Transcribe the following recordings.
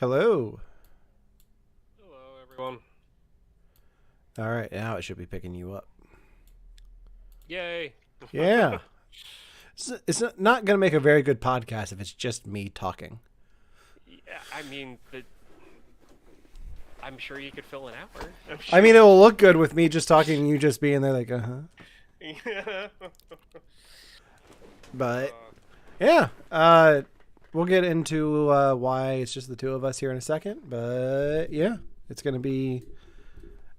Hello. Hello, everyone. All right, now it should be picking you up. Yay. Yeah. It's not going to make a very good podcast if it's just me talking. Yeah, I'm sure you could fill an hour. I'm I sure. mean, it will look good with me just talking and you just being there like, uh-huh. Yeah. But, Uh, yeah. We'll get into why it's just the two of us here in a second. But, yeah, it's gonna be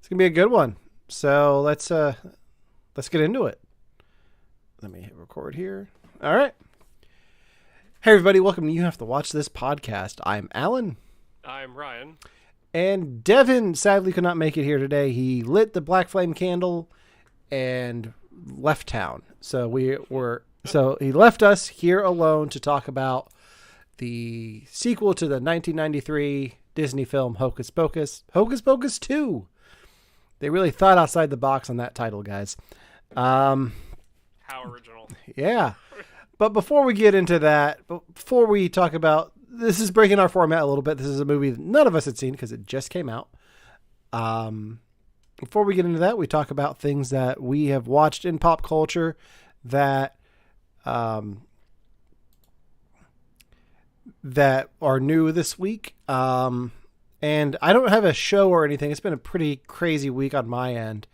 a good one. So let's get into it. Let me hit record here. All right. Hey, everybody. Welcome to You Have to Watch This podcast. I'm Alan. I'm Ryan. And Devon sadly could not make it here today. He lit the black flame candle and left town. So he left us here alone to talk about the sequel to the 1993 Disney film Hocus Pocus, Hocus Pocus 2. They really thought outside the box on that title, guys. How original. Yeah. But before we get into that, before we talk about, this is breaking our format a little bit. This is a movie that none of us had seen because it just came out. Before we get into that, we talk about things that we have watched in pop culture that that are new this week. And I don't have a show or anything. It's been a pretty crazy week on my end.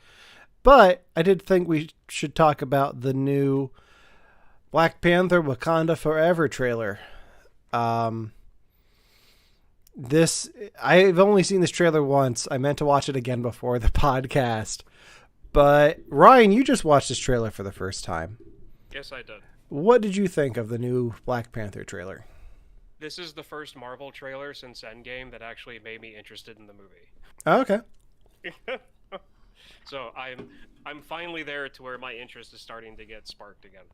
But I did think we should talk about the new Black Panther Wakanda Forever trailer. I've only seen this trailer once. I meant to watch it again before the podcast. But Ryan, you just watched this trailer for the first time. Yes, I did. What did you think of the new Black Panther trailer? This is the first Marvel trailer since Endgame that actually made me interested in the movie. Oh, okay. So I'm finally there to where my interest is starting to get sparked again.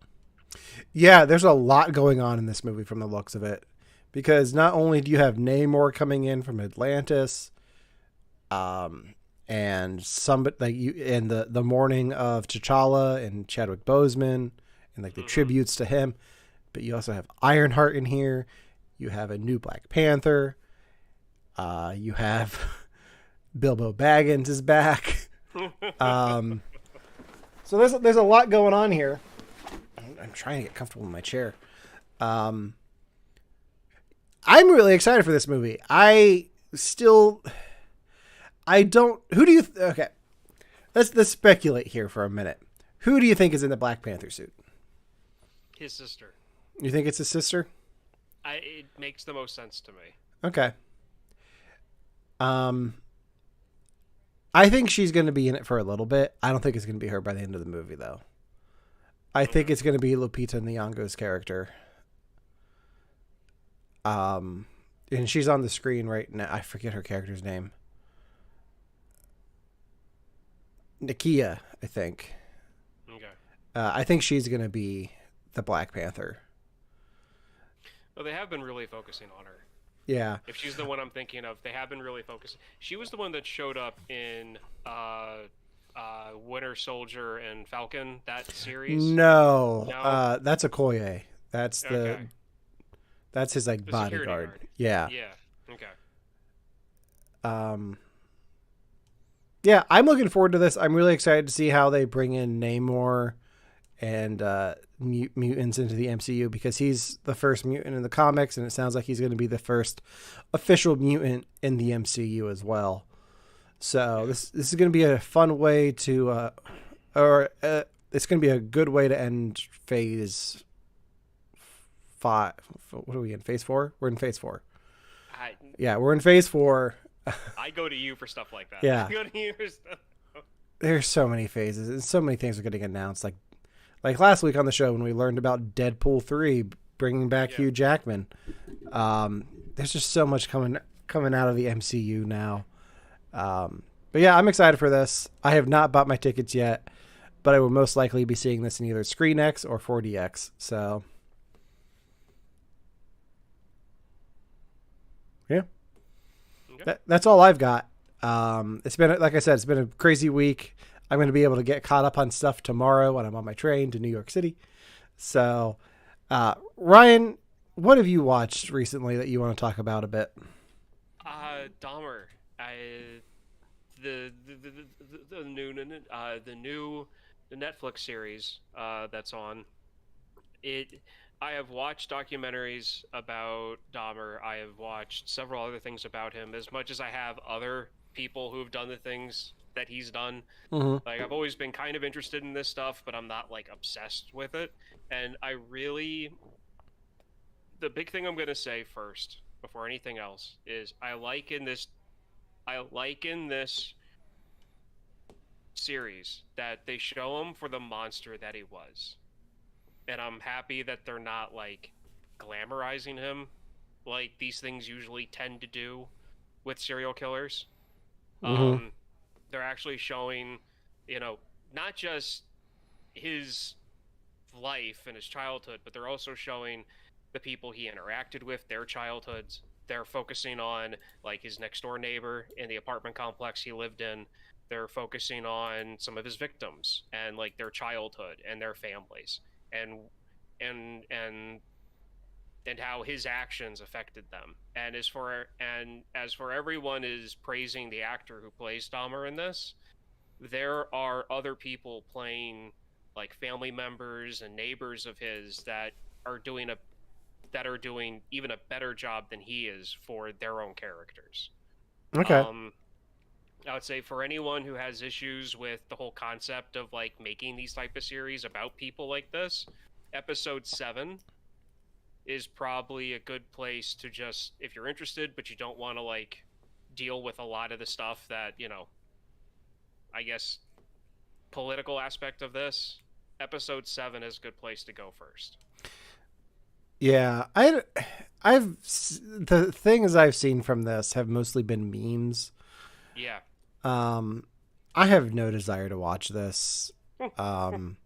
Yeah, there's a lot going on in this movie from the looks of it. Because not only do you have Namor coming in from Atlantis, and the morning of T'Challa and Chadwick Boseman, and like the tributes to him, but you also have Ironheart in here. You have a new Black Panther. You have Bilbo Baggins is back. So there's a lot going on here. I'm trying to get comfortable in my chair. I'm really excited for this movie. Okay. Let's speculate here for a minute. Who do you think is in the Black Panther suit? His sister. You think it's his sister? It makes the most sense to me. Okay. I think she's going to be in it for a little bit. I don't think it's going to be her by the end of the movie, though. I think it's going to be Lupita Nyong'o's character. And she's on the screen right now. I forget her character's name. Nakia, I think. Okay. I think she's going to be the Black Panther. Well, they have been really focusing on her. Yeah. If she's the one I'm thinking of, they have been really focusing. She was the one that showed up in Winter Soldier and Falcon, that series. No. No? That's Okoye. That's Okay. that's his like The security bodyguard. guard. Yeah. Yeah. Okay. Yeah, I'm looking forward to this. I'm really excited to see how they bring in Namor and mutants into the MCU because he's the first mutant in the comics, and it sounds like he's going to be the first official mutant in the MCU as well. So this is going to be a fun way to, it's going to be a good way to end Phase 5. What are we in? Phase 4? We're in Phase 4. Yeah, we're in Phase 4. I go to you for stuff like that. Yeah. I go to you for stuff. There's so many phases and so many things are getting announced. Like last week on the show when we learned about Deadpool 3 bringing back Hugh Jackman. There's just so much coming out of the MCU now. But yeah, I'm excited for this. I have not bought my tickets yet, but I will most likely be seeing this in either ScreenX or 4DX. So yeah, Okay. that's all I've got. It's been, like I said, it's been a crazy week. I'm going to be able to get caught up on stuff tomorrow when I'm on my train to New York City. So, Ryan, what have you watched recently that you want to talk about a bit? Dahmer. I the new the Netflix series that's on it. I have watched documentaries about Dahmer. I have watched several other things about him. As much as I have other people who have done the things that he's done, Mm-hmm. like I've always been kind of interested in this stuff, but I'm not like obsessed with it. And I really, the big thing I'm gonna say first before anything else is I like in this series that they show him for the monster that he was. And I'm happy that they're not like glamorizing him like these things usually tend to do with serial killers. Mm-hmm. Um, they're actually showing, you know, not just his life and his childhood, but they're also showing the people he interacted with, their childhoods. They're focusing on like his next door neighbor in the apartment complex he lived in. They're focusing on some of his victims and like their childhood and their families and and and and how his actions affected them. As for everyone is praising the actor who plays Dahmer in this, there are other people playing like family members and neighbors of his that are doing even a better job than he is for their own characters. Okay. Um, I would say for anyone who has issues with the whole concept of like making these type of series about people like this, episode 7 is probably a good place to just, if you're interested but you don't want to like deal with a lot of the stuff that, I guess political aspect of this, episode 7 is a good place to go first. Yeah, the things I've seen from this have mostly been memes. Yeah. Um, I have no desire to watch this. Um,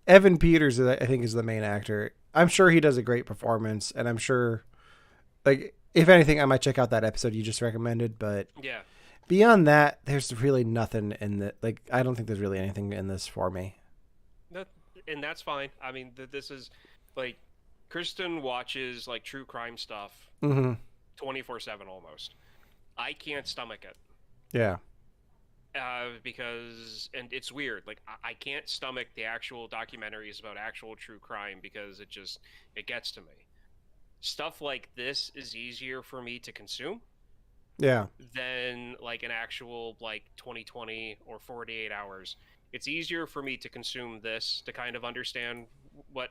Evan Peters, I think, is the main actor. I'm sure he does a great performance, and I'm sure, like, if anything, I might check out that episode you just recommended. But Yeah. beyond that, there's really nothing in the like. I don't think there's really anything in this for me. That, and that's fine. I mean, this is like Kristen watches like true crime stuff Mm-hmm. 24/7 almost. I can't stomach it. Yeah. Because and it's weird. Like I can't stomach the actual documentaries about actual true crime because it gets to me. Stuff like this is easier for me to consume Yeah. than like an actual like 2020 or 48 hours. It's easier for me to consume this to kind of understand what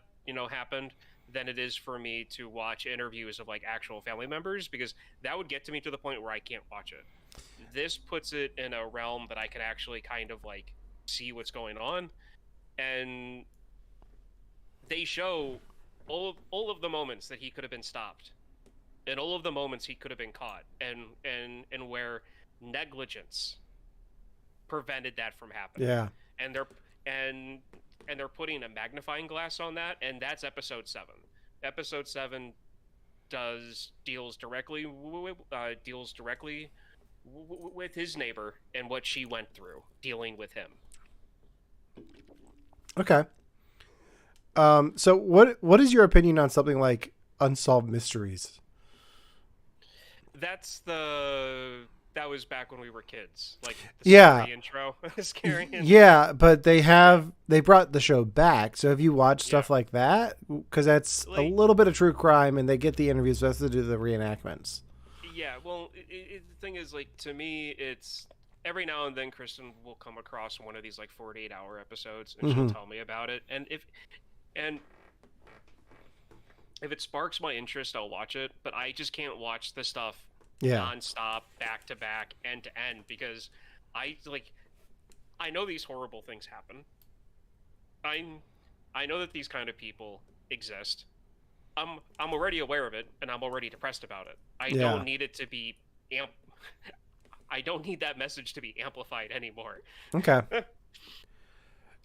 happened than it is for me to watch interviews of like actual family members, because that would get to me to the point where I can't watch it. This puts it in a realm that I can actually kind of like see what's going on, and they show all of the moments that he could have been stopped, and all of the moments he could have been caught, and where negligence prevented that from happening. Yeah. And they're putting a magnifying glass on that, and that's episode 7. Episode 7 deals directly with his neighbor and what she went through dealing with him. Okay. So what is your opinion on something like Unsolved Mysteries? That was back when we were kids, like the Yeah. scary intro. Scary intro. Yeah, but they brought the show back. So have you watched stuff like that? Because that's a little bit of true crime, and they get the interviews, so that's to do the reenactments. Yeah, well, the thing is, like, to me, it's every now and then Kristen will come across one of these like 48-hour episodes, and she'll tell me about it. And if it sparks my interest, I'll watch it. But I just can't watch the stuff nonstop, back to back, end to end, because I know these horrible things happen. I know that these kind of people exist. I'm already aware of it, and I'm already depressed about it. I don't need it to be I don't need that message to be amplified anymore. Okay.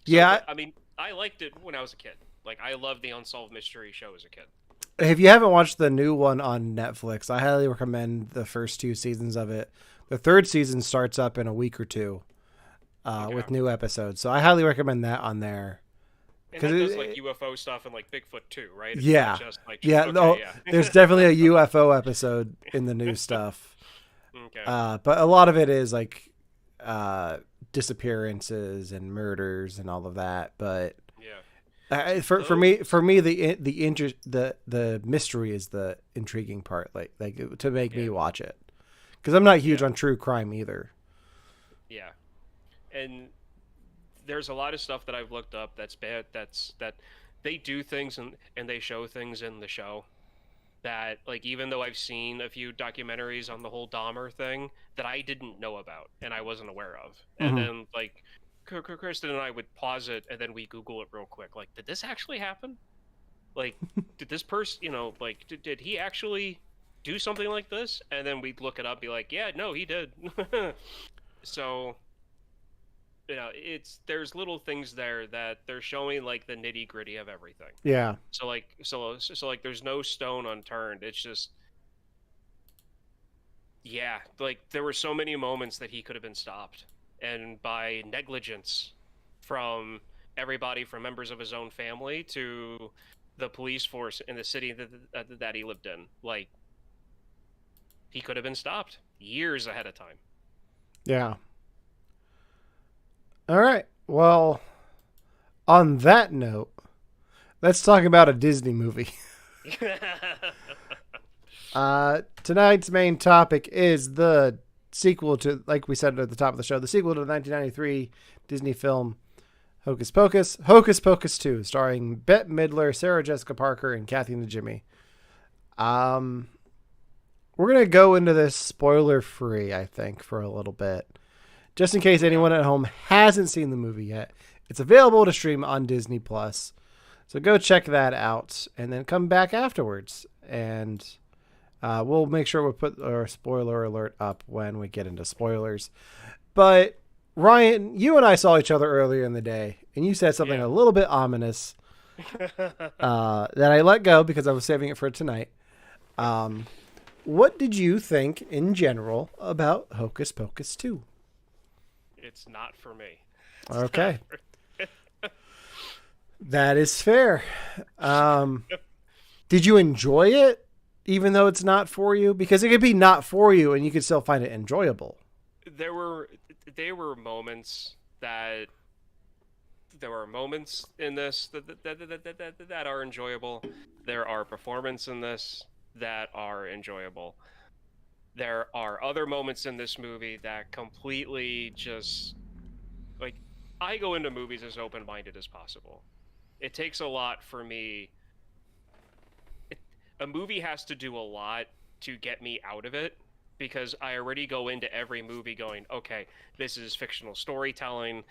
I mean, I liked it when I was a kid. Like, I loved the Unsolved Mystery show as a kid. If you haven't watched the new one on Netflix, I highly recommend the first 2 seasons of it. The 3rd season starts up in a week or two with new episodes. So I highly recommend that on there. And that does like UFO stuff and like Bigfoot too, right? It's yeah, not just like yeah. okay, No, yeah. there's definitely a UFO episode in the new stuff. Okay. But a lot of it is like disappearances and murders and all of that. But Yeah. for me, the mystery is the intriguing part. Like to make me watch it, because I'm not huge on true crime either. Yeah. And there's a lot of stuff that I've looked up that's bad. That they do things and they show things in the show that, like, even though I've seen a few documentaries on the whole Dahmer thing, that I didn't know about and I wasn't aware of. And then like Kristen and I would pause it and then we Google it real quick. Like, did this actually happen? Like, did this person, like, did he actually do something like this? And then we'd look it up, be like, yeah, no, he did. So, there's little things there that they're showing, like the nitty gritty of everything. Yeah. So like there's no stone unturned. It's just, yeah, like there were so many moments that he could have been stopped, and by negligence from everybody, from members of his own family to the police force in the city that he lived in, like he could have been stopped years ahead of time. Yeah. All right. Well, on that note, let's talk about a Disney movie. Tonight's main topic is the sequel to, like we said at the top of the show, the sequel to the 1993 Disney film Hocus Pocus, Hocus Pocus 2, starring Bette Midler, Sarah Jessica Parker, and Kathy Najimy. We're going to go into this spoiler-free, I think, for a little bit. Just in case anyone at home hasn't seen the movie yet. It's available to stream on Disney+. So go check that out and then come back afterwards. And we'll make sure we put our spoiler alert up when we get into spoilers. But Ryan, you and I saw each other earlier in the day, and you said something a little bit ominous that I let go because I was saving it for tonight. What did you think in general about Hocus Pocus 2? It's not for me. Okay. That is fair. Did you enjoy it, even though it's not for you? Because it could be not for you, and you could still find it enjoyable. There were moments that in this that are enjoyable. There are performances in this that are enjoyable. There are other moments in this movie that completely just, like, I go into movies as open-minded as possible. It takes a lot for me. A movie has to do a lot to get me out of it, because I already go into every movie going, okay, this is fictional storytelling.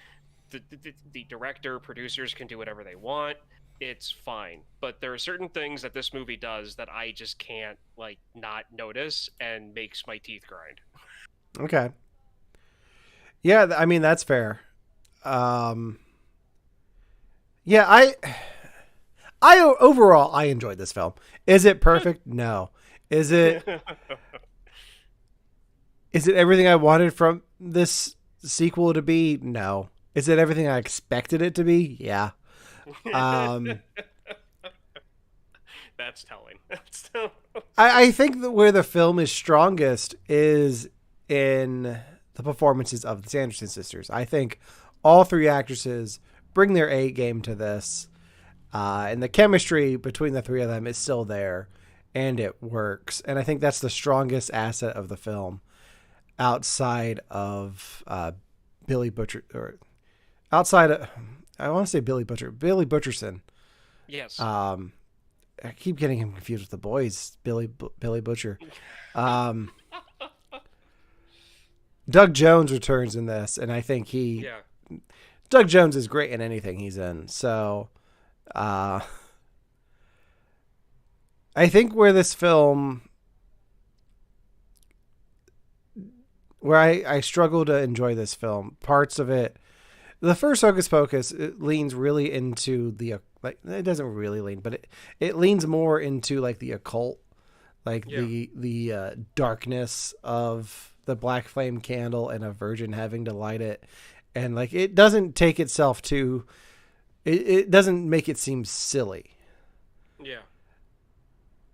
The director, producers can do whatever they want. It's fine. But there are certain things that this movie does that I just can't, like, not notice, and makes my teeth grind. Okay. Yeah, I mean, that's fair. Yeah, I overall, I enjoyed this film. Is it perfect? No. Is it everything I wanted from this sequel to be? No. Is it everything I expected it to be? Yeah. That's telling. I think that where the film is strongest is in the performances of the Sanderson sisters. I think all three actresses bring their A game to this, and the chemistry between the three of them is still there, and it works. And I think that's the strongest asset of the film, outside of Billy Butcher, or outside of, I want to say Billy Butcherson. Yes. I keep getting him confused with the boys, Billy Butcher. Doug Jones returns in this, and I think Doug Jones is great in anything he's in. So, I think where this film, where I struggle to enjoy this film, parts of it, the first Hocus Pocus, it leans really into the, like, it doesn't really lean, but it leans more into, like, the occult, like the darkness of the black flame candle and a virgin having to light it. And, like, it doesn't take itself too It doesn't make it seem silly. Yeah.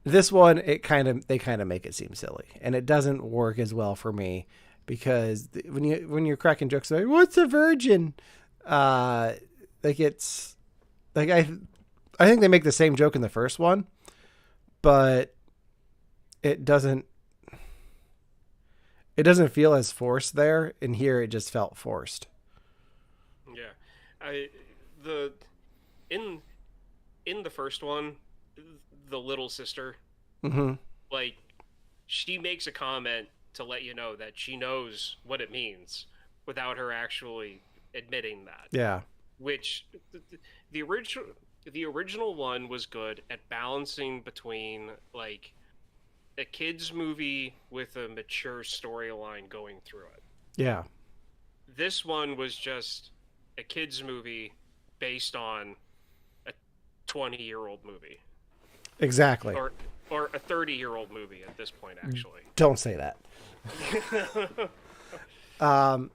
This one, they kind of make it seem silly, and it doesn't work as well for me because when you're cracking jokes like "What's a virgin?" Like it's like I think they make the same joke in the first one, but it doesn't feel as forced there. And here, it just felt forced. Yeah. I the in in the first one, the little sister, Mm-hmm. like, she makes a comment to let you know that she knows what it means without her actually admitting that. Yeah. Which the original the original one was good at balancing between like a kids movie with a mature storyline going through it. Yeah. This one was just a kids movie based on a 20-year-old movie, Exactly. or a 30-year-old movie at this point, actually. Don't say that.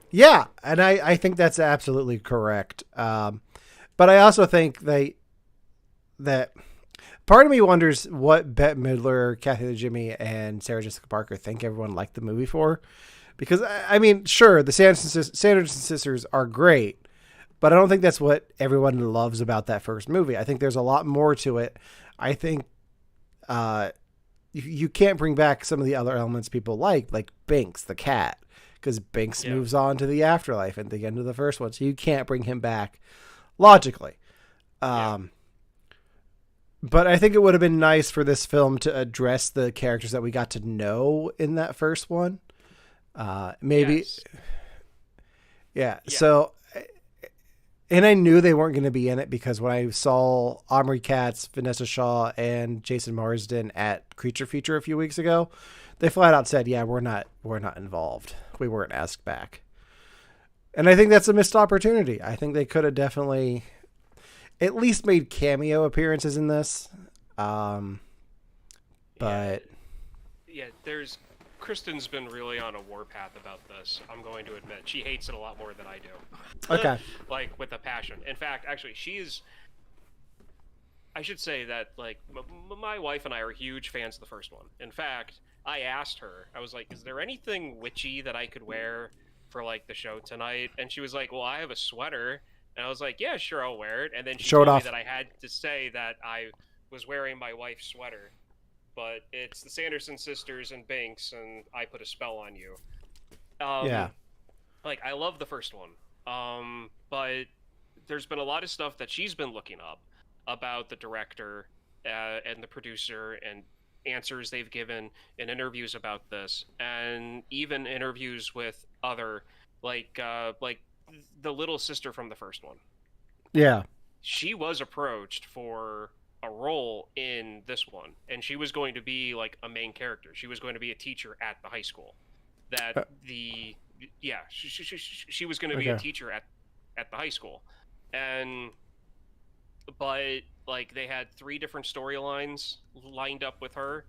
Yeah, and I think that's absolutely correct. But I also think that part of me wonders what Bette Midler, Kathy Lee Jimmy, and Sarah Jessica Parker think everyone liked the movie for. Because, I mean, sure, the Sanderson Sisters are great, but I don't think that's what everyone loves about that first movie. I think there's a lot more to it. I think you can't bring back some of the other elements people like Binks, the cat, because Binks moves on to the afterlife at the end of the first one. So you can't bring him back logically. But I think it would have been nice for this film to address the characters that we got to know in that first one. Maybe. Yes. Yeah. So, and I knew they weren't going to be in it because when I saw Omri Katz, Vanessa Shaw, and Jason Marsden at Creature Feature a few weeks ago, they flat out said, "Yeah, we're not involved. We weren't asked back." And I think that's a missed opportunity. I think they could have definitely at least made cameo appearances in this. But yeah, there's Kristen's been really on a warpath about this. I'm going to admit she hates it a lot more than I do. Okay. Like, with a passion. In fact, actually, I should say that, like, my wife and I are huge fans of the first one. In fact, I asked her, I was like, "Is there anything witchy that I could wear for, like, the show tonight?" And she was like, "Well, I have a sweater." And I was like, "Yeah, sure, I'll wear it." And then she told me that I had to say that I was wearing my wife's sweater. But it's the Sanderson Sisters and Binks, and I put a spell on you. Yeah. Like, I love the first one. But there's been a lot of stuff that she's been looking up about the director and the producer, and answers they've given in interviews about this, and even interviews with other, like the little sister from the first one. Yeah. She was approached for a role in this one, and she was going to be like a main character. She was going to be a teacher at the high school. She was going to be a teacher at the high school, but like they had 3 different storylines lined up with her,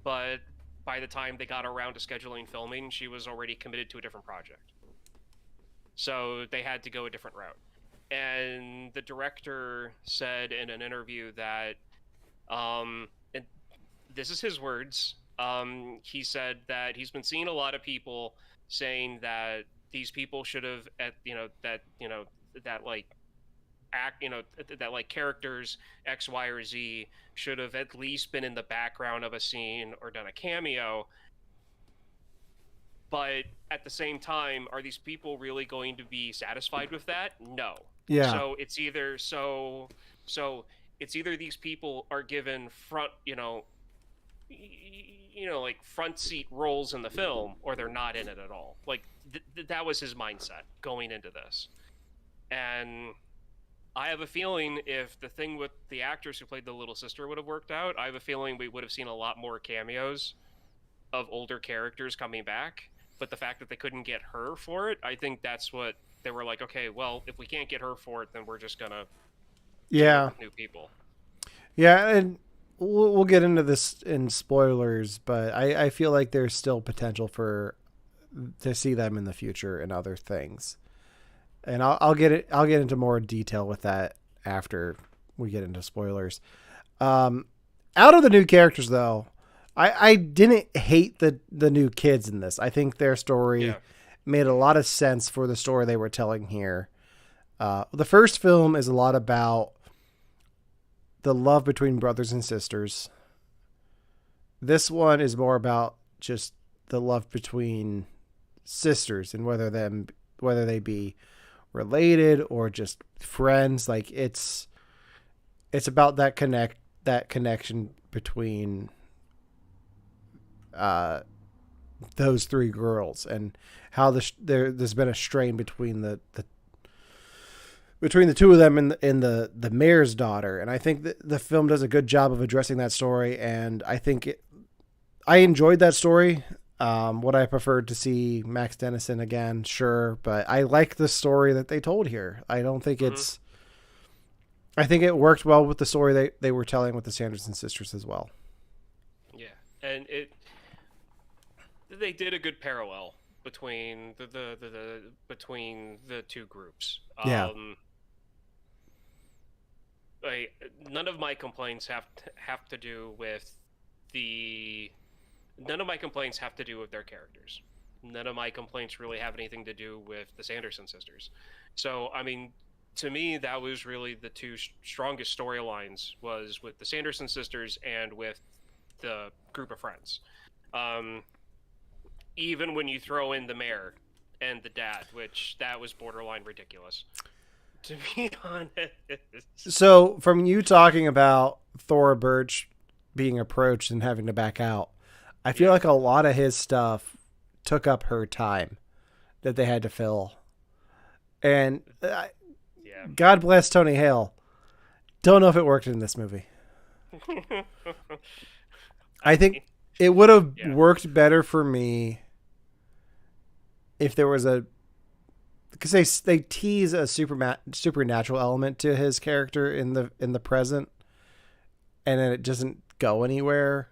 but by the time they got around to scheduling filming, she was already committed to a different project. So they had to go a different route. And the director said in an interview that, and this is his words, he said that he's been seeing a lot of people saying that these people should have, that like characters X, Y, or Z should have at least been in the background of a scene or done a cameo. But at the same time, are these people really going to be satisfied with that? No. Yeah. So it's either these people are given like front seat roles in the film, or they're not in it at all. Like that was his mindset going into this. And I have a feeling if the thing with the actors who played the little sister would have worked out, I have a feeling we would have seen a lot more cameos of older characters coming back. But the fact that they couldn't get her for it, I think that's what they were like, okay, well, if we can't get her for it, then we're just gonna new people. Yeah, and we'll get into this in spoilers, but I feel like there's still potential to see them in the future in other things. And I'll get into more detail with that after we get into spoilers. Out of the new characters, though, I didn't hate the new kids in this. I think their story made a lot of sense for the story they were telling here. The first film is a lot about the love between brothers and sisters. This one is more about just the love between sisters and whether they be related or just friends. Like it's about that connection between those three girls and how there's been a strain between the two of them and the mayor's daughter. And I think that the film does a good job of addressing that story. And I think I enjoyed that story. Would I prefer to see Max Dennison again? Sure. But I like the story that they told here. I don't think I think it worked well with the story they were telling with the Sanderson sisters as well. Yeah. And they did a good parallel between between the two groups. Yeah. None of my complaints have to do with none of my complaints have to do with their characters. None of my complaints really have anything to do with the Sanderson sisters. So, I mean, to me, that was really the two strongest storylines, was with the Sanderson sisters and with the group of friends. Even when you throw in the mayor and the dad, which that was borderline ridiculous, to be honest. So, from you talking about Thora Birch being approached and having to back out, I feel like a lot of his stuff took up her time that they had to fill. And God bless Tony Hale. Don't know if it worked in this movie. I think it would have worked better for me if there was because they tease a supernatural element to his character in the present, and then it doesn't go anywhere.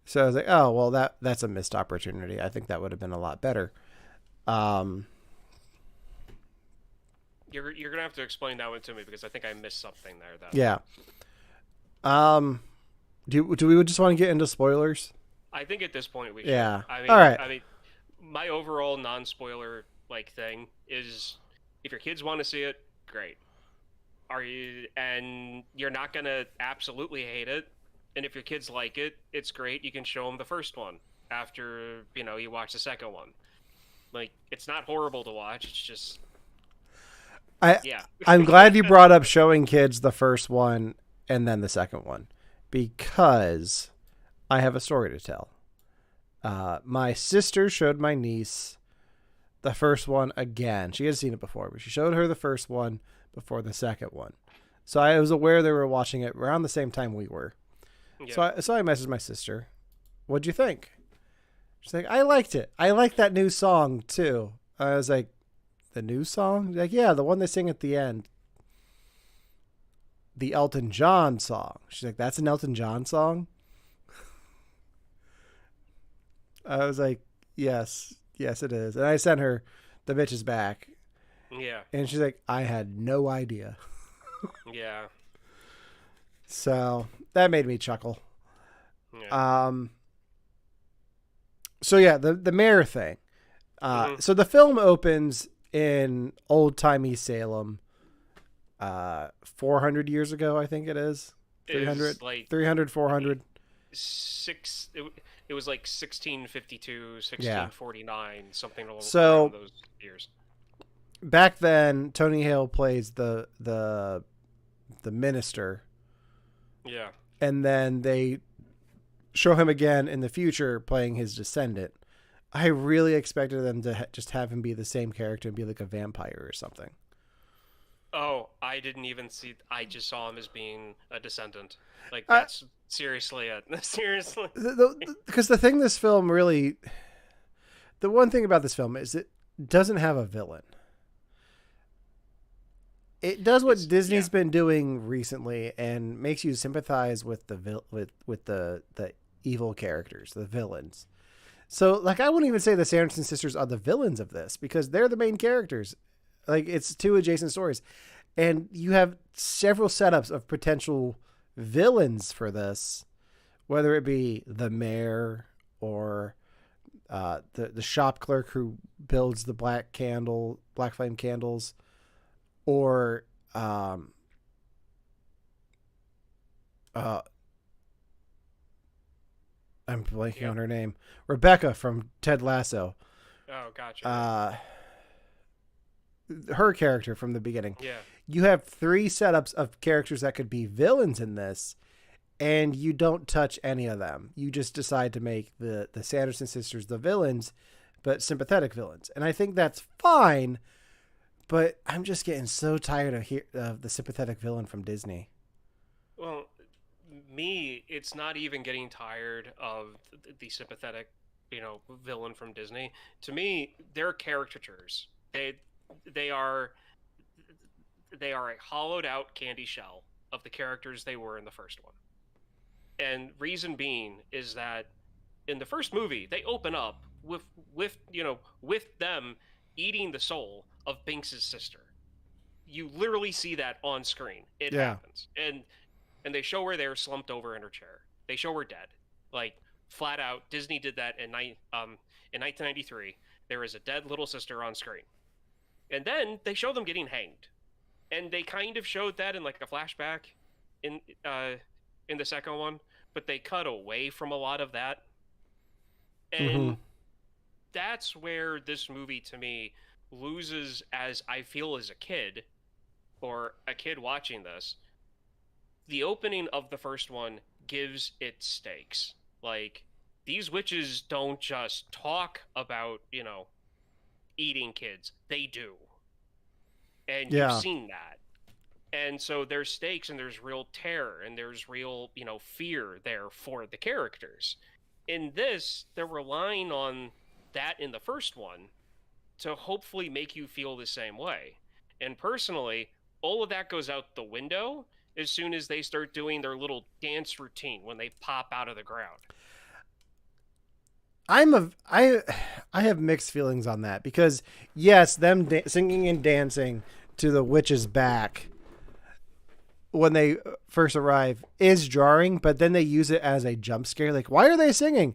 So I was like, oh well, that's a missed opportunity. I think that would have been a lot better. You're gonna have to explain that one to me, because I think I missed something there. Yeah. Do we just want to get into spoilers? I think at this point we should. Yeah. I mean, all right. I mean, my overall non-spoiler thing is, if your kids want to see it, great. And you're not gonna absolutely hate it. And if your kids like it, it's great. You can show them the first one after you watch the second one. Like, it's not horrible to watch. It's just I'm glad you brought up showing kids the first one and then the second one, because I have a story to tell. My sister showed my niece the first one again. She had seen it before, but she showed her the first one before the second one. So I was aware they were watching it around the same time we were. Yeah. So I messaged my sister, "What'd you think?" She's like, "I liked it. I like that new song too." I was like, "The new song?" Like, "Yeah, the one they sing at the end. The Elton John song." She's like, "That's an Elton John song?" I was like, yes, it is. And I sent her the bitches back. Yeah. And she's like, "I had no idea." Yeah. So that made me chuckle. Yeah. So yeah, the mayor thing. So the film opens in old-timey Salem, 400 years ago, I think it is. 300, 400. It was like 1652, 1649, something along those years. Back then, Tony Hale plays the minister. Yeah. And then they show him again in the future playing his descendant. I really expected them to just have him be the same character and be like a vampire or something. Oh, I didn't even see. I just saw him as being a descendant. Like, that's seriously it. Seriously. Because the one thing about this film is it doesn't have a villain. It does what Disney's been doing recently and makes you sympathize with the evil characters, the villains. So, like, I wouldn't even say the Sanderson sisters are the villains of this, because they're the main characters. Like, it's two adjacent stories. And you have several setups of potential villains for this, whether it be the mayor or the shop clerk who builds the black flame candles, or uh, I'm blanking on her name, Rebecca from Ted Lasso. Oh, gotcha. Her character from the beginning. Yeah. You have 3 setups of characters that could be villains in this, and you don't touch any of them. You just decide to make the Sanderson sisters the villains, but sympathetic villains. And I think that's fine, but I'm just getting so tired of the sympathetic villain from Disney. Well, me, it's not even getting tired of the sympathetic, villain from Disney. To me, they're caricatures. They are they are a hollowed out candy shell of the characters they were in the first one. And reason being is that in the first movie, they open up with them eating the soul of Binks's sister. You literally see that on screen. It happens. And they show her there slumped over in her chair. They show her dead. Like, flat out, Disney did that in 1993. There is a dead little sister on screen. And then they show them getting hanged. And they kind of showed that in like a flashback in the second one, but they cut away from a lot of that. And that's where this movie to me loses, as I feel as a kid or a kid watching this. The opening of the first one gives it stakes. Like, these witches don't just talk about, eating kids. They do. And you've seen that. And so there's stakes and there's real terror and there's real, fear there for the characters. In this, they're relying on that in the first one to hopefully make you feel the same way. And personally, all of that goes out the window as soon as they start doing their little dance routine when they pop out of the ground. I have mixed feelings on that, because yes, them singing and dancing to the witch's back when they first arrive is jarring, but then they use it as a jump scare. Like, why are they singing?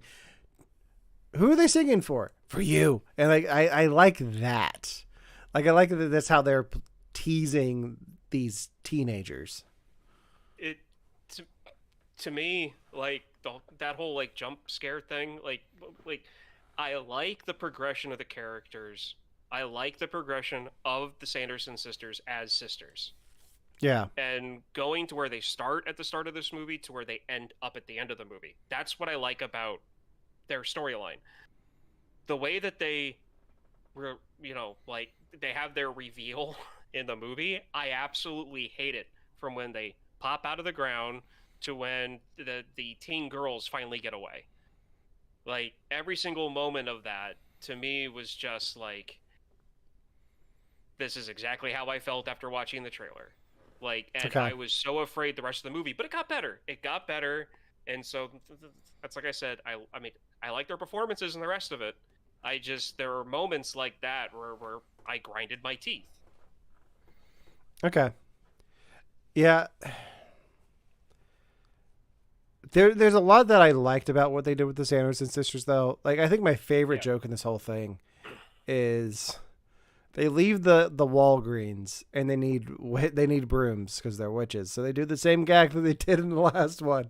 Who are they singing for? For you. And like, I like that. Like, I like that that's how they're teasing these teenagers. It to me, like, that whole like jump scare thing, like I like the progression of the characters. I like the progression of the Sanderson sisters as sisters. Yeah. And going to where they start at the start of this movie to where they end up at the end of the movie. That's what I like about their storyline. The way that they were, like, they have their reveal in the movie, I absolutely hate it. From when they pop out of the ground to when the teen girls finally get away. Like, every single moment of that, to me, was just like, this is exactly how I felt after watching the trailer. Like, and okay. I was so afraid the rest of the movie, but it got better. It got better. And so that's, like I said, I mean, I like their performances and the rest of it. There are moments like that where I grinded my teeth. Okay. Yeah. There's a lot that I liked about what they did with the Sanderson sisters, though. Like, I think my favorite joke in this whole thing is they leave the Walgreens and they need brooms because they're witches. So they do the same gag that they did in the last one.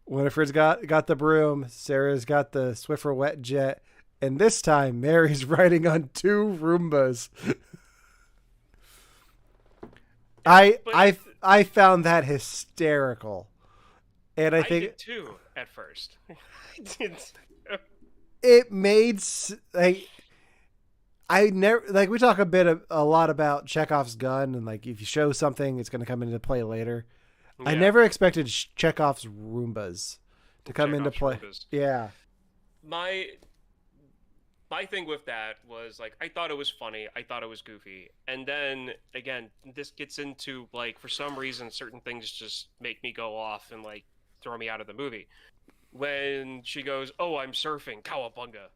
Winifred's got the broom, Sarah's got the Swiffer wet jet, and this time Mary's riding on 2 Roombas. I found that hysterical. And I think did too at first. It made like, I never, like, we talk a lot about Chekhov's gun and like, if you show something, it's going to come into play later. Yeah. I never expected Chekhov's Roombas to come into play. Roombas. Yeah. My thing with that was, like, I thought it was funny. I thought it was goofy. And then, again, this gets into, like, for some reason, certain things just make me go off and, like, throw me out of the movie. When she goes, "Oh, I'm surfing, cowabunga."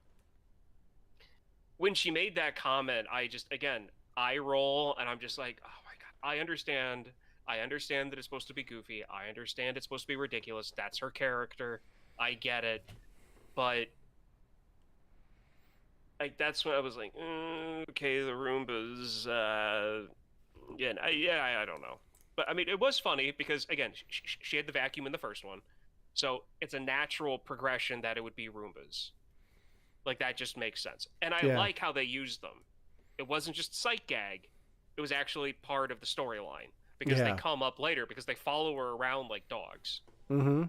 When she made that comment, I just, again, eye roll, and I'm just like, oh my God, I understand. I understand that it's supposed to be goofy. I understand it's supposed to be ridiculous. That's her character. I get it. But like that's when I was like, okay, the Roombas. I don't know. But I mean, it was funny because again, she had the vacuum in the first one, so it's a natural progression that it would be Roombas. Like that just makes sense, and I Yeah. like how they used them. It wasn't just sight gag; it was actually part of the storyline because they Yeah. come up later because they follow her around like dogs, Mm-hmm.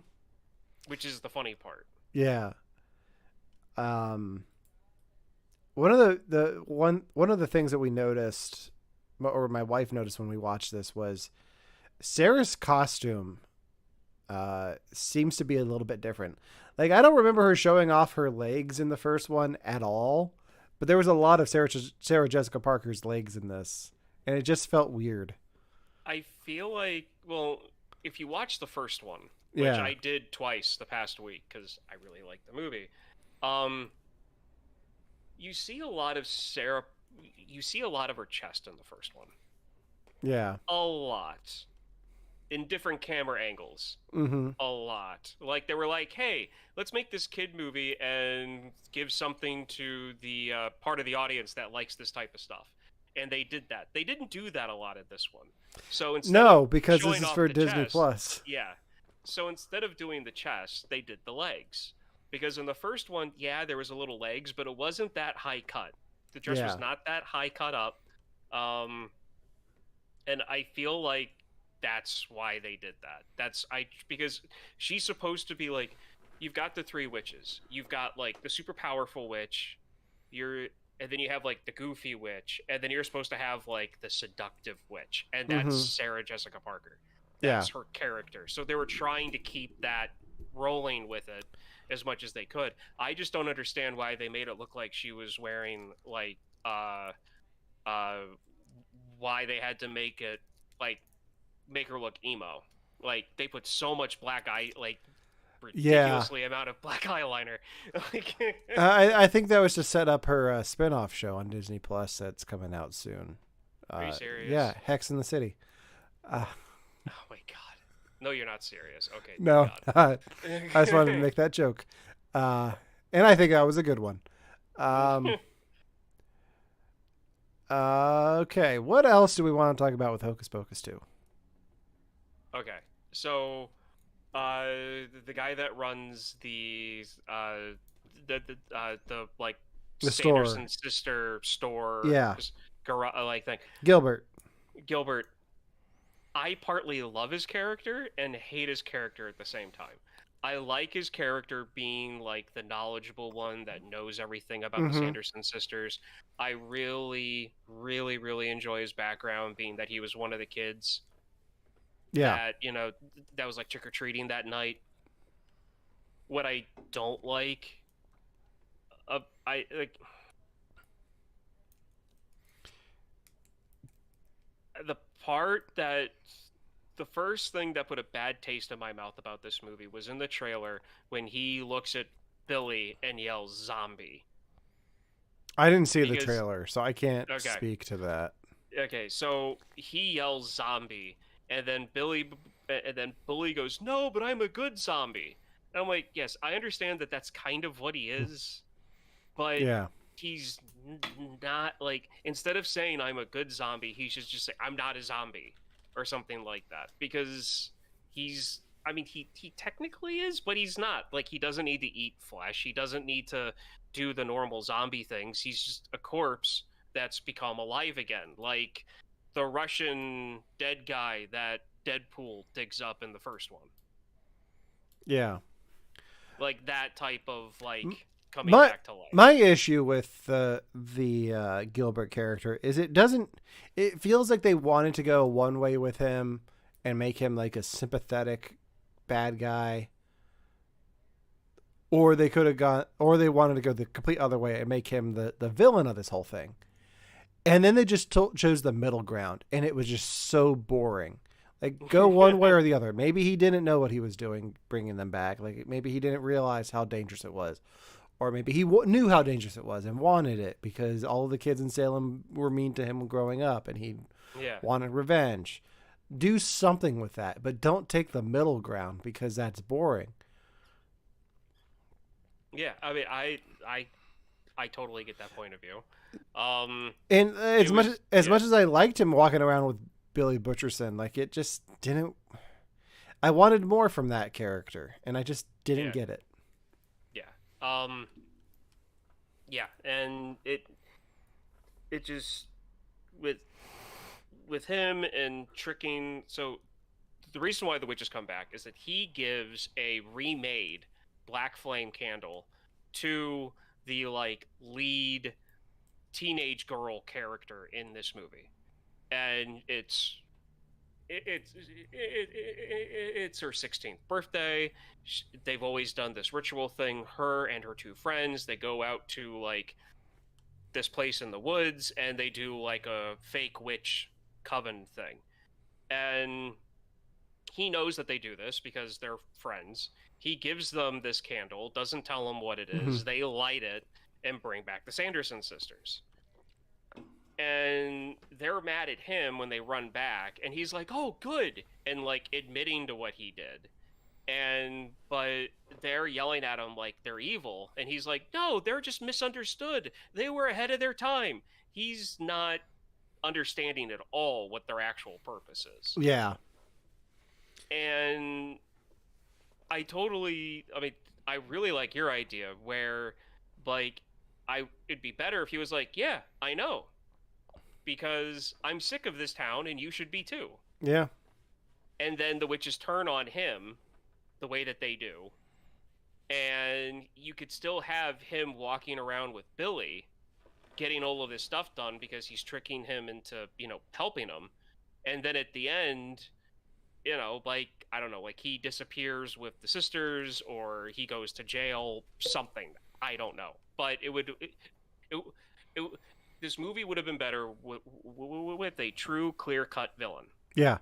which is the funny part. Yeah. Um, one of one of the things that we noticed, or my wife noticed when we watched this, was Sarah's costume seems to be a little bit different. Like, I don't remember her showing off her legs in the first one at all, but there was a lot of Sarah Jessica Parker's legs in this, and it just felt weird. I feel like, well, if you watch the first one, which Yeah. I did twice the past week because I really liked the movie, um, you see a lot of Sarah. You see a lot of her chest in the first one. Yeah. A lot. In different camera angles. Mm-hmm. A lot. Like, they were like, hey, let's make this kid movie and give something to the part of the audience that likes this type of stuff. And they did that. They didn't do that a lot in this one. So instead No, of because this showing is off for the Disney chest, Plus. yeah. So instead of doing the chest, they did the legs. Because in the first one, yeah, there was a little legs, but it wasn't that high cut. The dress Yeah. was not that high cut up. Um, and I feel like that's why they did that. Because she's supposed to be like, you've got the three witches. You've got like the super powerful witch, and then you have like the goofy witch, and then you're supposed to have like the seductive witch, and that's Mm-hmm. Sarah Jessica Parker. Yeah. That's her character. So they were trying to keep that rolling with it as much as they could. I just don't understand why they made it look like she was wearing like uh why they had to like make her look emo. Like they put so much black eye, like Yeah. ridiculously amount of black eyeliner. Like, I think that was to set up her spin-off show on Disney Plus that's coming out soon. are you serious? Yeah, Hex in the City. Oh my god. No, you're not serious. Okay. No, God. I just wanted to make that joke. And I think that was a good one. Um, okay, what else do we want to talk about with Hocus Pocus 2? Okay. So, the guy that runs the like The store. Sanderson sister store, Yeah. like thing, Gilbert. Gilbert. I partly love his character and hate his character at the same time. I like his character being like the knowledgeable one that knows everything about the Mhm. Sanderson sisters. I really, really, really enjoy his background, being that he was one of the kids Yeah. that that was like trick or treating that night. What I don't like, I like the part that the first thing that put a bad taste in my mouth about this movie was in the trailer when he looks at Billy and yells zombie. I didn't see the Because- trailer, so I can't Okay. speak to that. Okay, so he yells zombie, and then Billy goes, "No, but I'm a good zombie." And I'm like, yes, I understand that that's kind of what he is, but Yeah. he's not like, instead of saying I'm a good zombie, he should just say I'm not a zombie or something like that, because I mean, he technically is, but he's not. Like, he doesn't need to eat flesh. He doesn't need to do the normal zombie things. He's just a corpse that's become alive again, like the Russian dead guy that Deadpool digs up in the first one. Yeah. Like that type of like coming My- back to life. My issue with the Gilbert character is it feels like they wanted to go one way with him and make him like a sympathetic bad guy, or they wanted to go the complete other way and make him the villain of this whole thing. And then they just chose the middle ground, and it was just so boring. Like, go one way or the other. Maybe he didn't know what he was doing, bringing them back. Like, maybe he didn't realize how dangerous it was. Or maybe he knew how dangerous it was and wanted it because all of the kids in Salem were mean to him growing up, and he Yeah. wanted revenge. Do something with that, but don't take the middle ground because that's boring. Yeah. I mean, I totally get that point of view. And It as much was as yeah. much as I liked him walking around with Billy Butcherson, like it just didn't. I wanted more from that character, and I just didn't Yeah. get it. Yeah. Yeah, and it just with him and tricking. So the reason why the witches come back is that he gives a remade black flame candle to the like lead teenage girl character in this movie, and it's her 16th birthday. They've always done this ritual thing. Her and her two friends, they go out to like this place in the woods and they do like a fake witch coven thing. And he knows that they do this because they're friends. He gives them this candle, doesn't tell them what it Mm-hmm. is. They light it and bring back the Sanderson sisters. And they're mad at him when they run back, and he's like, "Oh, good," and like admitting to what he did. And but they're yelling at him like they're evil, and he's like, "No, they're just misunderstood. They were ahead of their time." He's not understanding at all what their actual purpose is. Yeah. And I mean, I really like your idea where like it'd be better if he was like, "Yeah, I know, because I'm sick of this town and you should be too." Yeah. And then the witches turn on him the way that they do. And you could still have him walking around with Billy getting all of this stuff done because he's tricking him into, helping him. And then at the end, like, I don't know, like he disappears with the sisters or he goes to jail, something. I don't know. But it this movie would have been better with a true clear-cut villain. Yeah.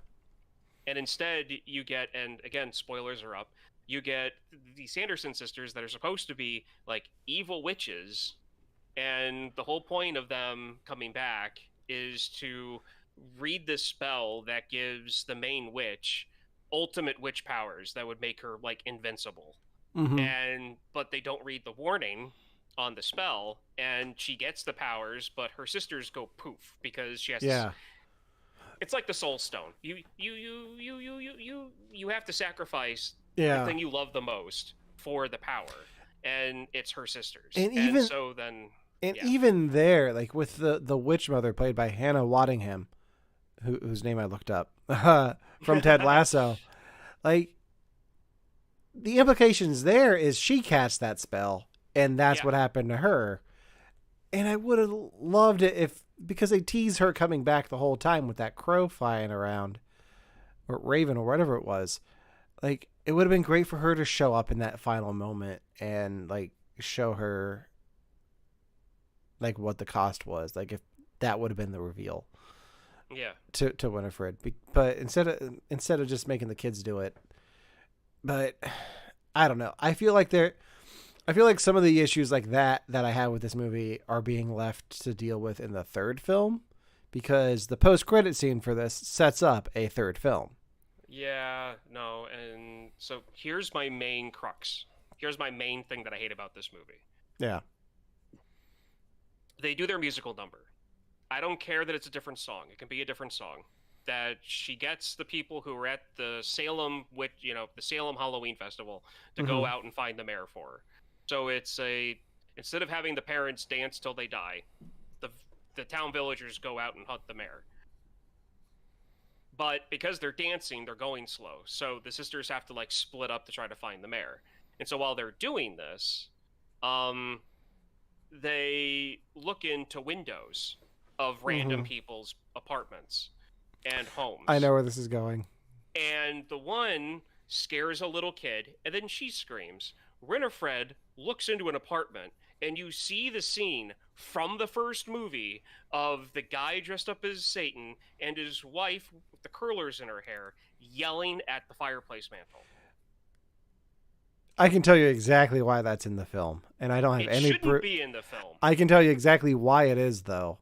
And instead you get, and again, spoilers are up, you get the Sanderson sisters that are supposed to be like evil witches, and the whole point of them coming back is to read this spell that gives the main witch ultimate witch powers that would make her like invincible. Mm-hmm. And but they don't read the warning on the spell, and she gets the powers, but her sisters go poof because she has Yeah. it's like the soul stone. You have to sacrifice the Yeah. thing you love the most for the power, and it's her sisters. And And even so then and yeah. even there, like with the witch mother played by Hannah Waddingham, whose name I looked up from Ted Lasso, like the implications there is she cast that spell, and that's Yeah. what happened to her. And I would have loved it if, because they tease her coming back the whole time with that crow flying around, or raven, or whatever it was. Like, it would have been great for her to show up in that final moment and like show her like what the cost was. Like if that would have been the reveal Yeah. to Winifred, but instead of just making the kids do it. But I don't know. I feel like some of the issues like that I have with this movie are being left to deal with in the third film, because the post-credit scene for this sets up a third film. Yeah, no, and so here's my main crux. Here's my main thing that I hate about this movie. Yeah. They do their musical number. I don't care that it's a different song. It can be a different song. That she gets the people who are at the Salem the Salem Halloween Festival to go out and find the mayor for her. So it's instead of having the parents dance till they die, the town villagers go out and hunt the mayor. But because they're dancing, they're going slow. So the sisters have to like split up to try to find the mayor. And so while they're doing this, they look into windows of random people's apartments and homes. I know where this is going. And the one scares a little kid, and then she screams. Winifred looks into an apartment, and you see the scene from the first movie of the guy dressed up as Satan and his wife with the curlers in her hair yelling at the fireplace mantle. I can tell you exactly why that's in the film, and I don't have It any shouldn't be in the film. I can tell you exactly why it is, though.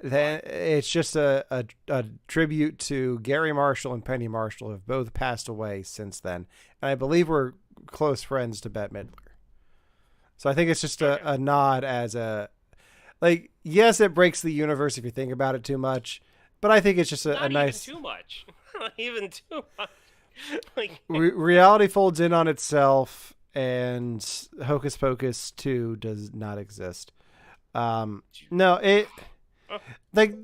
then it's just a tribute to Gary Marshall and Penny Marshall, who have both passed away since then. And I believe we're close friends to Bette Midler. So I think it's just a nod as a, like, yes, it breaks the universe if you think about it too much, but I think it's just a nice. Not even too much. Not even too much. Like reality folds in on itself, and Hocus Pocus 2 does not exist. No, it like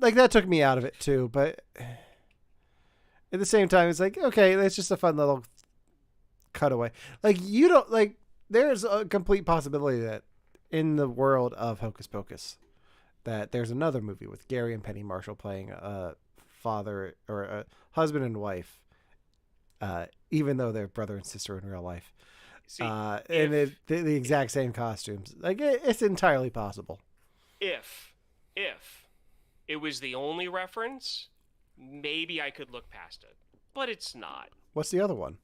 that took me out of it too, but at the same time, it's like, okay, that's just a fun little cutaway. Like, you don't like. There's a complete possibility that in the world of Hocus Pocus, that there's another movie with Gary and Penny Marshall playing a father or a husband and wife, even though they're brother and sister in real life. See, and the exact same costumes. Like, it's entirely possible. If it was the only reference, maybe I could look past it. But it's not. What's the other one?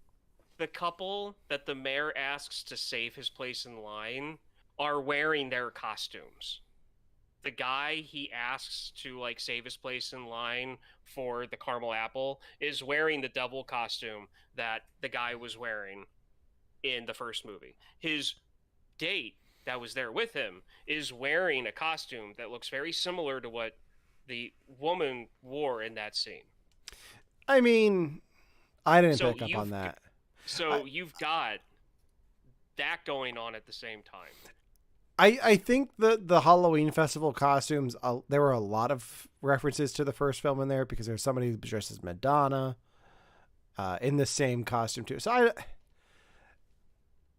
The couple that the mayor asks to save his place in line are wearing their costumes. The guy he asks to, like, save his place in line for the caramel apple is wearing the devil costume that the guy was wearing in the first movie. His date that was there with him is wearing a costume that looks very similar to what the woman wore in that scene. I mean, I didn't pick up on that. So you've got that going on at the same time. I think the Halloween festival costumes, there were a lot of references to the first film in there, because there's somebody dressed as Madonna in the same costume too. So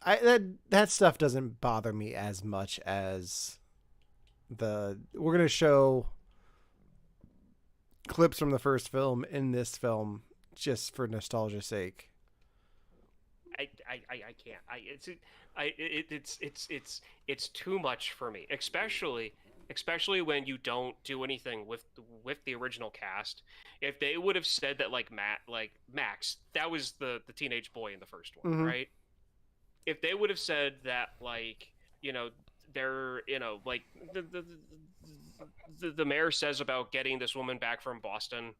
that stuff doesn't bother me as much as we're going to show clips from the first film in this film just for nostalgia's sake. I can't. It's too much for me, especially when you don't do anything with the original cast. If they would have said that, like, Max, that was the teenage boy in the first one, mm-hmm. right? If they would have said that, like, you know, they're, you know, like the mayor says about getting this woman back from Boston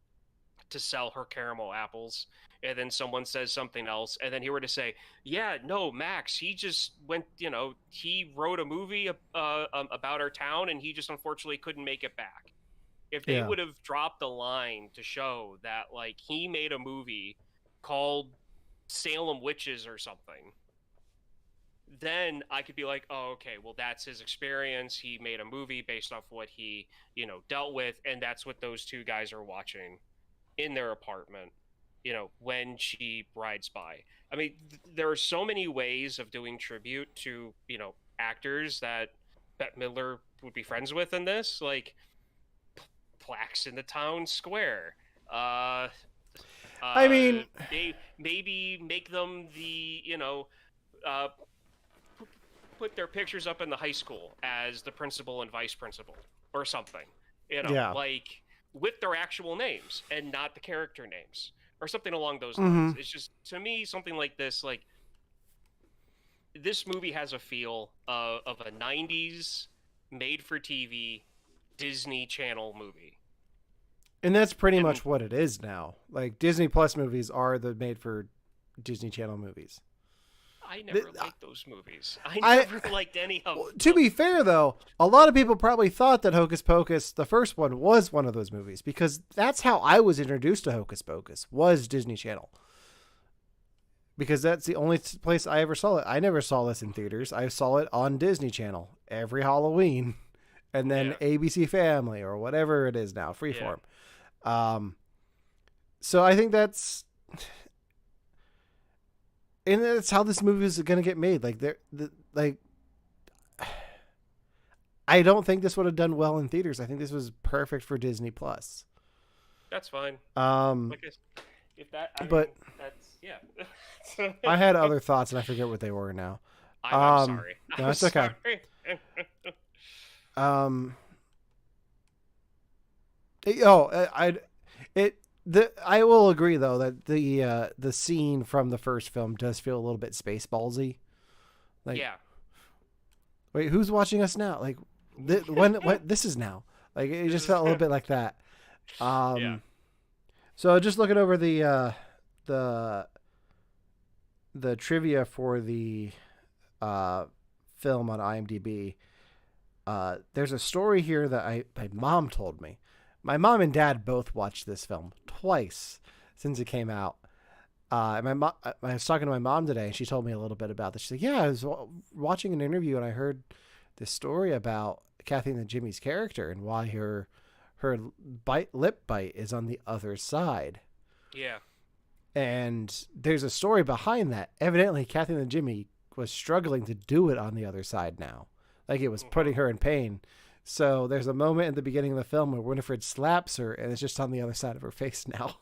to sell her caramel apples, and then someone says something else, and then he were to say, yeah, no, Max, he just went, you know, he wrote a movie about our town, and he just unfortunately couldn't make it back. If they would have dropped a line to show that, like, he made a movie called Salem Witches or something, then I could be like, oh, okay, well, that's his experience. He made a movie based off what he, you know, dealt with, and that's what those two guys are watching in their apartment, you know, when she rides by. I mean, there are so many ways of doing tribute to, you know, actors that Bette Midler would be friends with in this, like plaques in the town square. I mean, maybe make them the, you know, put their pictures up in the high school as the principal and vice principal or something, you know, like, with their actual names and not the character names or something along those lines. It's just, to me, something like this, like, this movie has a feel of a 90s made-for-TV Disney Channel movie. And that's pretty much what it is now. Like, Disney Plus movies are the made-for Disney Channel movies. I never liked those movies. I never liked any of them. To be fair, though, a lot of people probably thought that Hocus Pocus, the first one, was one of those movies, because that's how I was introduced to Hocus Pocus, was Disney Channel. Because that's the only place I ever saw it. I never saw this in theaters. I saw it on Disney Channel every Halloween, and then ABC Family or whatever it is now, Freeform. So I think that's... And that's how this movie is going to get made. Like, I don't think this would have done well in theaters. I think this was perfect for Disney Plus. That's fine. If that, that's I had other thoughts and I forget what they were now. I'm sorry. No, it's okay. I will agree, though, that the scene from the first film does feel a little bit Spaceballsy. Like, wait, who's watching us now? Like, when this is now. Like it This just is felt a little bit like that. yeah. Um, so just looking over the the trivia for the uh, film on IMDb, there's a story here that my mom told me. My mom and dad both watched this film twice since it came out. And I was talking to my mom today, and she told me a little bit about this. She's like, "Yeah, I was watching an interview, and I heard this story about Kathy and Jimmy's character and why her lip bite is on the other side." Yeah. And there's a story behind that. Evidently, Kathy and Jimmy was struggling to do it on the other side now, like it was putting her in pain. So there's a moment in the beginning of the film where Winifred slaps her, and it's just on the other side of her face now.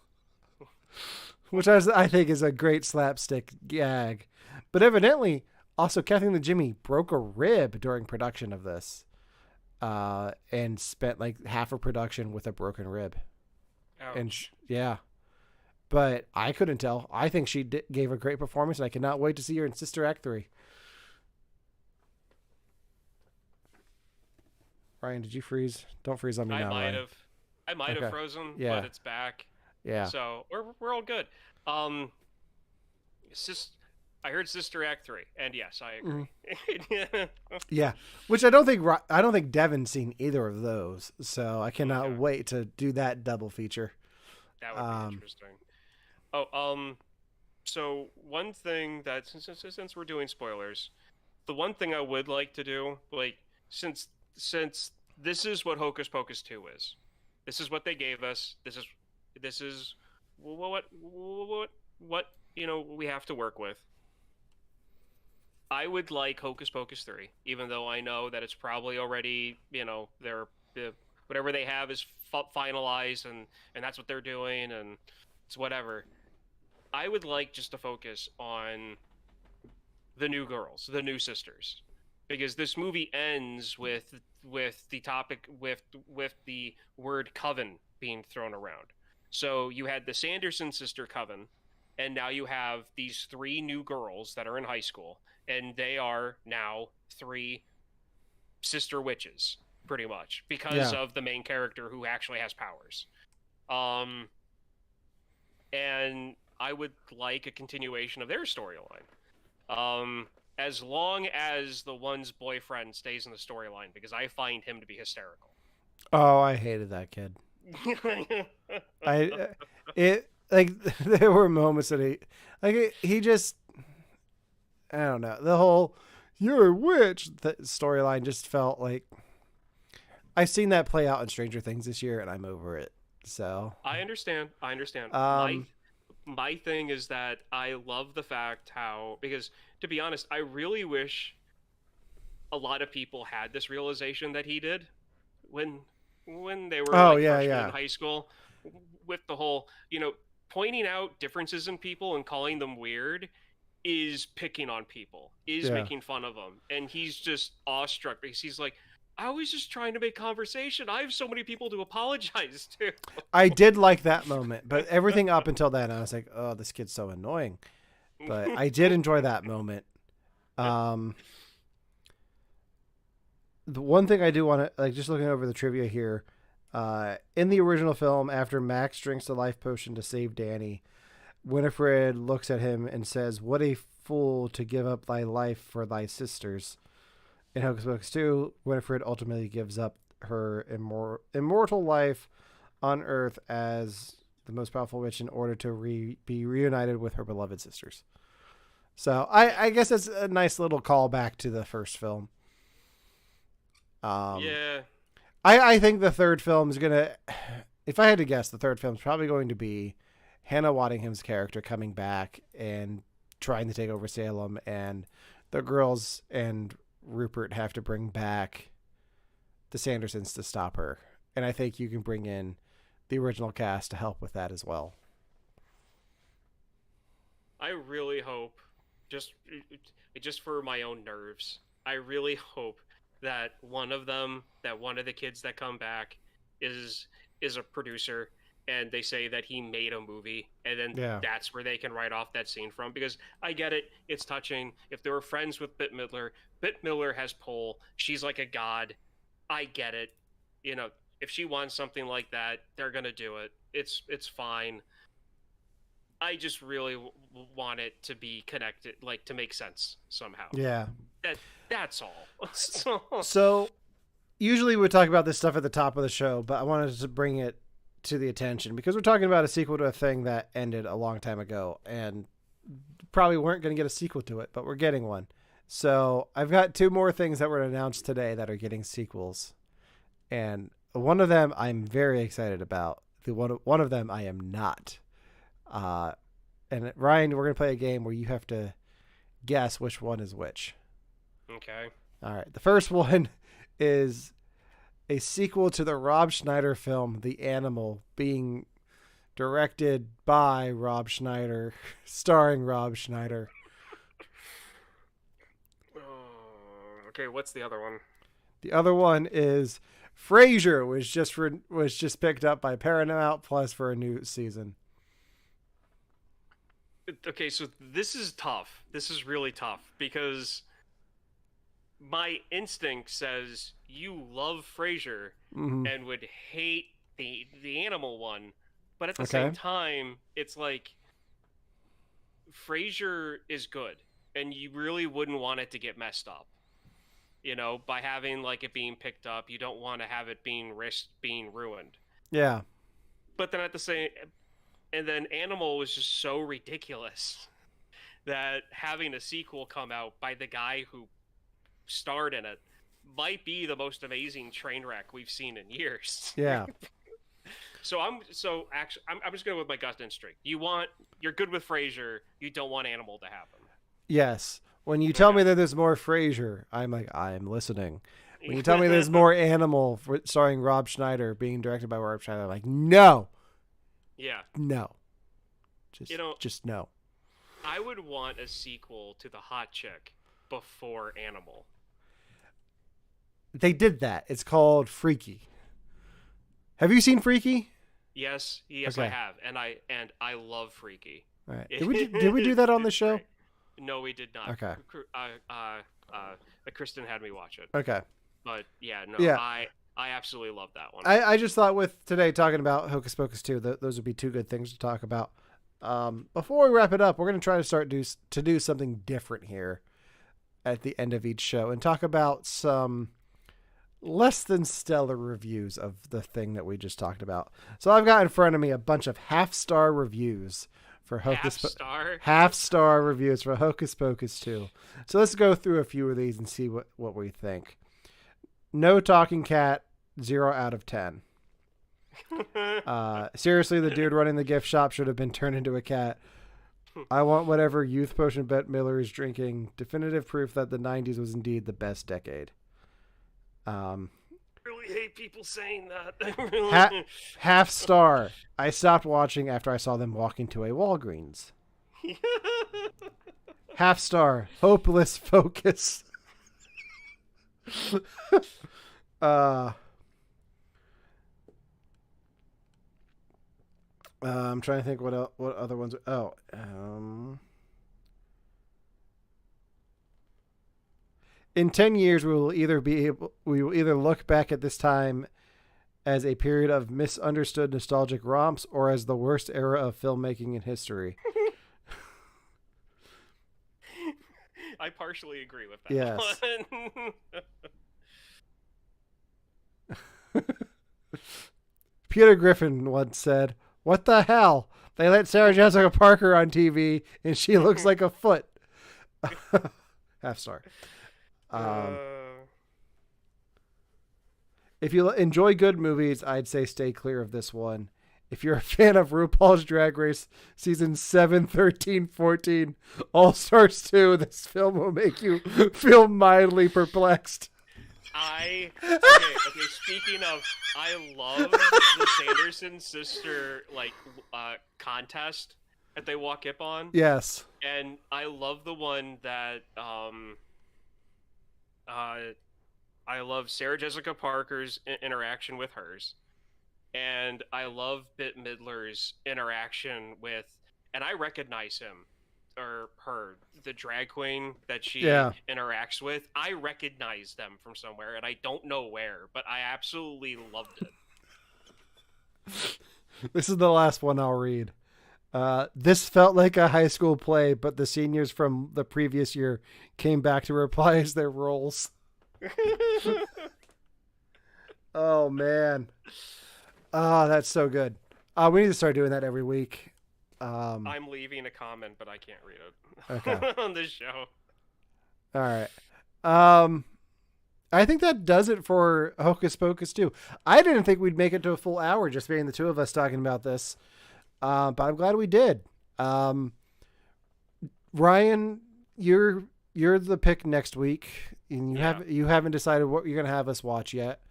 Which I think is a great slapstick gag. But evidently, also Kathy and Jimmy broke a rib during production of this, and spent like half of production with a broken rib. Ouch. And yeah, but I couldn't tell. I think she gave a great performance, and I cannot wait to see her in Sister Act 3. Ryan, did you freeze? Don't freeze on me now, Ryan. I might have Okay. frozen, Yeah. but it's back. Yeah. So we're all good. Um, sis, I heard Sister Act 3, and yes, I agree. Yeah, which I don't think Devon's seen either of those, so I cannot Okay. wait to do that double feature. That would be interesting. Oh, so one thing that since we're doing spoilers, the one thing I would like to do, like since this is what Hocus Pocus 2 is. This is what they gave us. This is what we have to work with. I would like Hocus Pocus 3, even though I know that it's probably already, whatever they have is finalized, and that's what they're doing, and it's whatever. I would like just to focus on the new girls, the new sisters, because this movie ends with the topic with the word coven being thrown around. So you had the Sanderson sister coven, and now you have these three new girls that are in high school, and they are now three sister witches, pretty much, because of the main character who actually has powers. And I would like a continuation of their storyline. As long as the one's boyfriend stays in the storyline, because I find him to be hysterical. Oh, I hated that kid. There were moments that he just, I don't know, the whole "you're a witch" storyline just felt like I've seen that play out in Stranger Things this year, and I'm over it. So I understand. My thing is that I love the fact because to be honest, I really wish a lot of people had this realization that he did when they were freshmen in high school, with the whole, pointing out differences in people and calling them weird is picking on people, is making fun of them. And he's just awestruck because he's like, I was just trying to make conversation. I have so many people to apologize to. I did like that moment, but everything up until then, I was like, oh, this kid's so annoying. But I did enjoy that moment. The one thing I do want to, just looking over the trivia here, in the original film, after Max drinks the life potion to save Danny, Winifred looks at him and says, "What a fool to give up thy life for thy sisters." In Hocus Pocus 2, Winifred ultimately gives up her immortal life on Earth as the most powerful witch in order to be reunited with her beloved sisters. So I guess it's a nice little callback to the first film. Yeah. I think the third film is going to, if I had to guess, the third film is probably going to be Hannah Waddingham's character coming back and trying to take over Salem, and the girls and Rupert have to bring back the Sandersons to stop her. And I think you can bring in the original cast to help with that as well. I really hope, just for my own nerves, I really hope that one of the kids that come back is a producer, and they say that he made a movie, and then that's where they can write off that scene from. Because I get it, it's touching. If they were friends with Bette Midler has pull. She's like a god. I get it. If she wants something like that, they're gonna do it. It's fine. I just really want it to be connected, like to make sense somehow. Yeah. That's all. So, So usually we talk about this stuff at the top of the show, but I wanted to bring it to the attention because we're talking about a sequel to a thing that ended a long time ago and probably weren't going to get a sequel to it, but we're getting one. So I've got two more things that were announced today that are getting sequels. And one of them I'm very excited about. One of them I am not. And Ryan, we're going to play a game where you have to guess which one is which. okay. All right. The first one is a sequel to the Rob Schneider film, The Animal, being directed by Rob Schneider, starring Rob Schneider. Okay, what's the other one? The other one is Frasier was just picked up by Paramount Plus for a new season. Okay, so this is tough. This is really tough because my instinct says you love Frasier and would hate the animal one, but at the same time, it's like Frasier is good, and you really wouldn't want it to get messed up. You know, by having like it being picked up, you don't want to have it being risked being ruined. Yeah. But then at the same, and then Animal was just so ridiculous that having a sequel come out by the guy who starred in it might be the most amazing train wreck we've seen in years. Yeah. I'm just going with my gut instinct. You're good with Frasier. You don't want Animal to happen. Yes. When you tell me that there's more Frasier, I'm like, I'm listening. When you tell me there's more Animal starring Rob Schneider being directed by Rob Schneider, I'm like, no. Yeah. No. Just no. I would want a sequel to The Hot Chick before Animal. They did that. It's called Freaky. Have you seen Freaky? Yes, okay. I have, and I love Freaky. All right. Did we do that on the show? Great. No, we did not. Okay. Kristen had me watch it. Okay. But yeah, no, yeah. I absolutely love that one. I just thought with today talking about Hocus Pocus 2, those would be two good things to talk about. Before we wrap it up, we're going to try to do something different here at the end of each show and talk about some less than stellar reviews of the thing that we just talked about. So I've got in front of me a bunch of half-star reviews for half-star reviews for Hocus Pocus 2. So let's go through a few of these and see what we think. No talking cat, 0 out of 10. Seriously, the dude running the gift shop should have been turned into a cat. I want whatever youth potion Bette Miller is drinking. Definitive proof that the 90s was indeed the best decade. Really hate people saying that. Half star. I stopped watching after I saw them walk into a Walgreens. Half star. Hopeless focus. I'm trying to think what other ones. In 10 years, we will either look back at this time as a period of misunderstood nostalgic romps or as the worst era of filmmaking in history. I partially agree with that. Yes. Peter Griffin once said, "What the hell? They let Sarah Jessica Parker on TV and she looks like a foot." Half star. If you enjoy good movies, I'd say stay clear of this one. If you're a fan of RuPaul's Drag Race season 7, 13, 14, All Stars 2, this film will make you feel mildly perplexed. Okay, speaking of, I love the Sanderson sister contest that they walk up on. Yes. And I love the one that I love Sarah Jessica Parker's interaction with hers. And I love Bette Midler's interaction with, and I recognize him or her, the drag queen that she interacts with. I recognize them from somewhere, and I don't know where, but I absolutely loved it. This is the last one I'll read. This felt like a high school play, but the seniors from the previous year came back to reprise their roles. Oh, man. Oh, that's so good. We need to start doing that every week. I'm leaving a comment, but I can't read it Okay. on this show. All right. I think that does it for Hocus Pocus 2. I didn't think we'd make it to a full hour just being the two of us talking about this. But I'm glad we did. Ryan, you're the pick next week, and you haven't decided what you're gonna have us watch yet.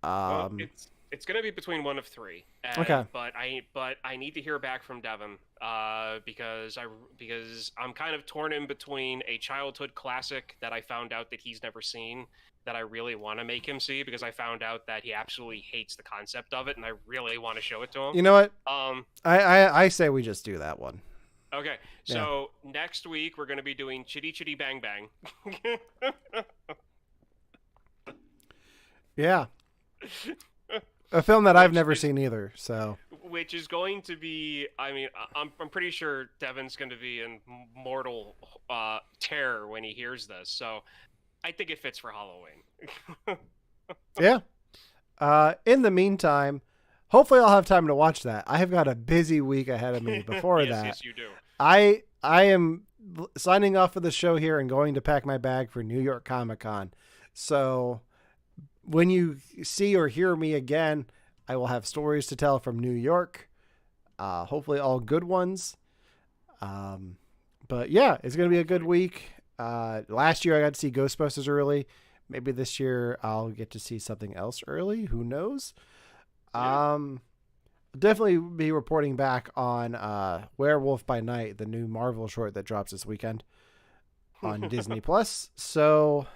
Well, it's gonna be between one of three. Okay. But I need to hear back from Devon. Because I'm kind of torn in between a childhood classic that I found out that he's never seen, that I really want to make him see, because I found out that he absolutely hates the concept of it, and I really want to show it to him. You know what? I say we just do that one. Okay, so next week we're going to be doing Chitty Chitty Bang Bang. Yeah. A film that I've never seen either, so. Which is going to be, I mean, I'm pretty sure Devon's going to be in mortal terror when he hears this, so I think it fits for Halloween. Yeah. In the meantime, hopefully I'll have time to watch that. I have got a busy week ahead of me before that. Yes, you do. I am signing off for the show here and going to pack my bag for New York Comic Con. So when you see or hear me again, I will have stories to tell from New York. Hopefully all good ones. But yeah, it's going to be a good week. Last year I got to see Ghostbusters early. Maybe this year I'll get to see something else early. Who knows? Yeah. Definitely be reporting back on Werewolf by Night, the new Marvel short that drops this weekend on Disney Plus. So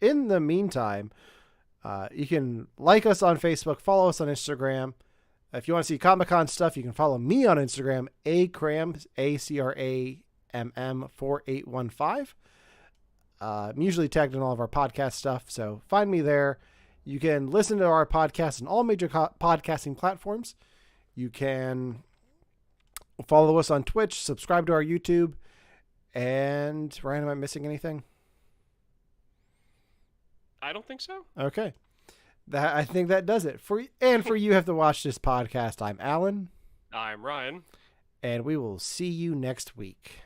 in the meantime, you can like us on Facebook, follow us on Instagram. If you want to see Comic-Con stuff, you can follow me on Instagram, acram, ACRAMM 4815. I'm usually tagged in all of our podcast stuff, so find me there. You can listen to our podcast on all major podcasting platforms. You can follow us on Twitch, subscribe to our YouTube, and Ryan, am I missing anything? I don't think so. Okay. I think that does it. For you have to watch this podcast. I'm Alan. I'm Ryan. And we will see you next week.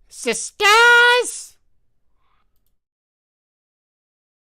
Sisters!